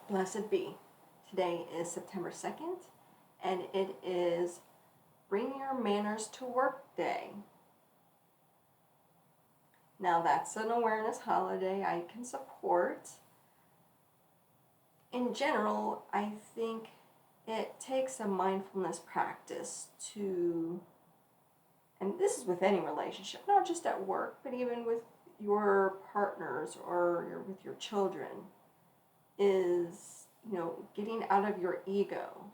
Blessed be. Today is September 2nd, and it is Bring Your Manners to Work Day. Now, that's an awareness holiday I can support. In general, I think it takes a mindfulness practice to, and this is with any relationship, not just at work, but even with your partners or with your children, is getting out of your ego,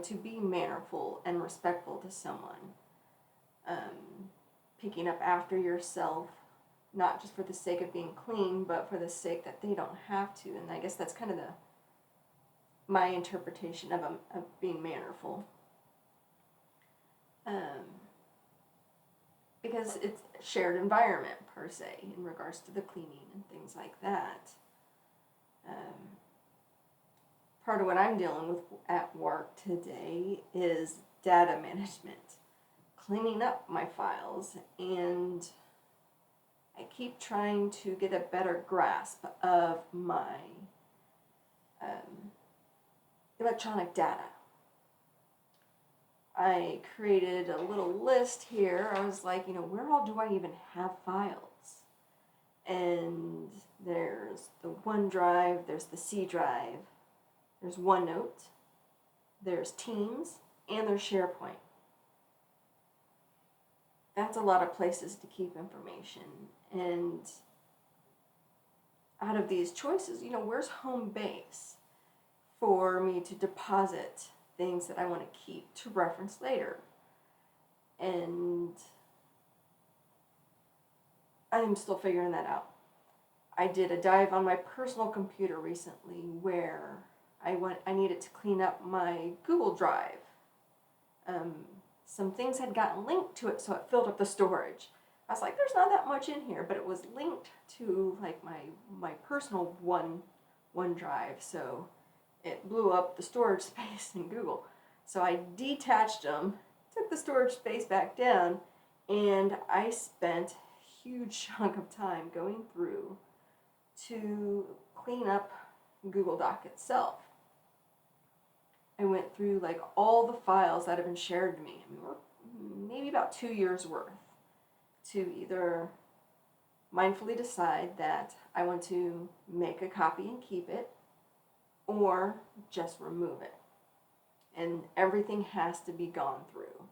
to be mannerful and respectful to someone. Picking up after yourself, not just for the sake of being clean, but for the sake that they don't have to. And I guess that's kind of my interpretation of being mannerful. Because it's a shared environment, per se, in regards to the cleaning and things like that. Part of what I'm dealing with at work today is data management, cleaning up my files, and I keep trying to get a better grasp of my electronic data. I created a little list here. I was like, where all do I even have files? And there's the OneDrive, there's the C drive, there's OneNote, there's Teams, and there's SharePoint. That's a lot of places to keep information. And out of these choices, where's home base for me to deposit things that I want to keep to reference later? And I'm still figuring that out. I did a dive on my personal computer recently where I needed to clean up my Google Drive. Some things had gotten linked to it, so it filled up the storage. I was like, there's not that much in here, but it was linked to like my personal OneDrive, so it blew up the storage space in Google. So I detached them, took the storage space back down, and I spent a huge chunk of time going through to clean up Google Doc itself. I went through like all the files that have been shared to me. Maybe about 2 years worth, to either mindfully decide that I want to make a copy and keep it, or just remove it. And everything has to be gone through.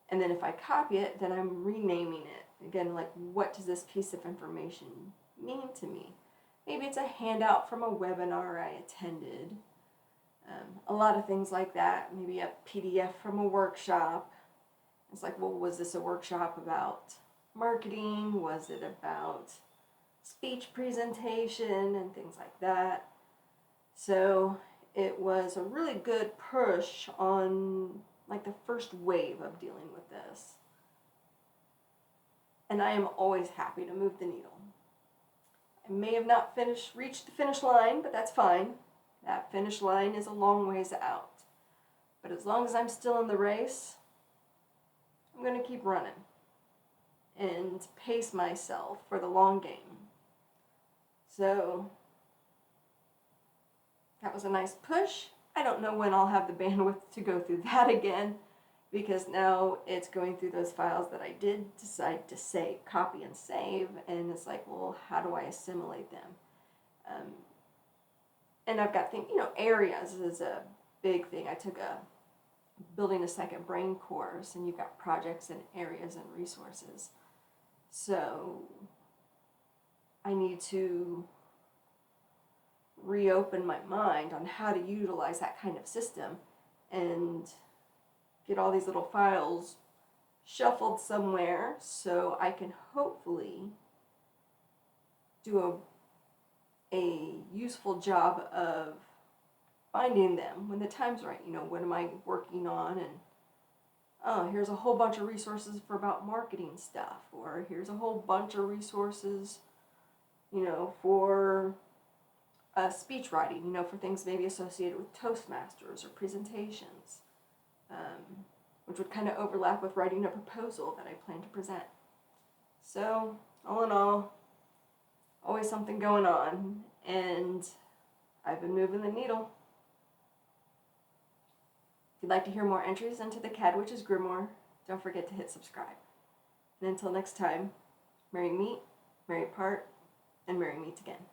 And then if I copy it, then I'm renaming it. Again, like, what does this piece of information mean to me? Maybe it's a handout from a webinar I attended. A lot of things like that. Maybe a PDF from a workshop. It's like, well, was this a workshop about marketing? Was it about speech presentation and things like that? So it was a really good push on like the first wave of dealing with this. And I am always happy to move the needle. I may have not reached the finish line, but that's fine. That finish line is a long ways out. But as long as I'm still in the race, I'm going to keep running and pace myself for the long game. So that was a nice push. I don't know when I'll have the bandwidth to go through that again, because now it's going through those files that I did decide to copy and save, and it's like, well, how do I assimilate them? And I've got areas is a big thing. I took a Building a Second Brain course, and you've got projects and areas and resources. So I need to reopen my mind on how to utilize that kind of system and get all these little files shuffled somewhere so I can hopefully do a useful job of finding them when the time's right. What am I working on? And here's a whole bunch of resources for about marketing stuff, or here's a whole bunch of resources, for speech writing, for things maybe associated with Toastmasters or presentations, which would kind of overlap with writing a proposal that I plan to present. So, all in all, always something going on, and I've been moving the needle. If you'd like to hear more entries into the Cad Witch's Grimoire, don't forget to hit subscribe. And until next time, merry meet, merry part, and merry meet again.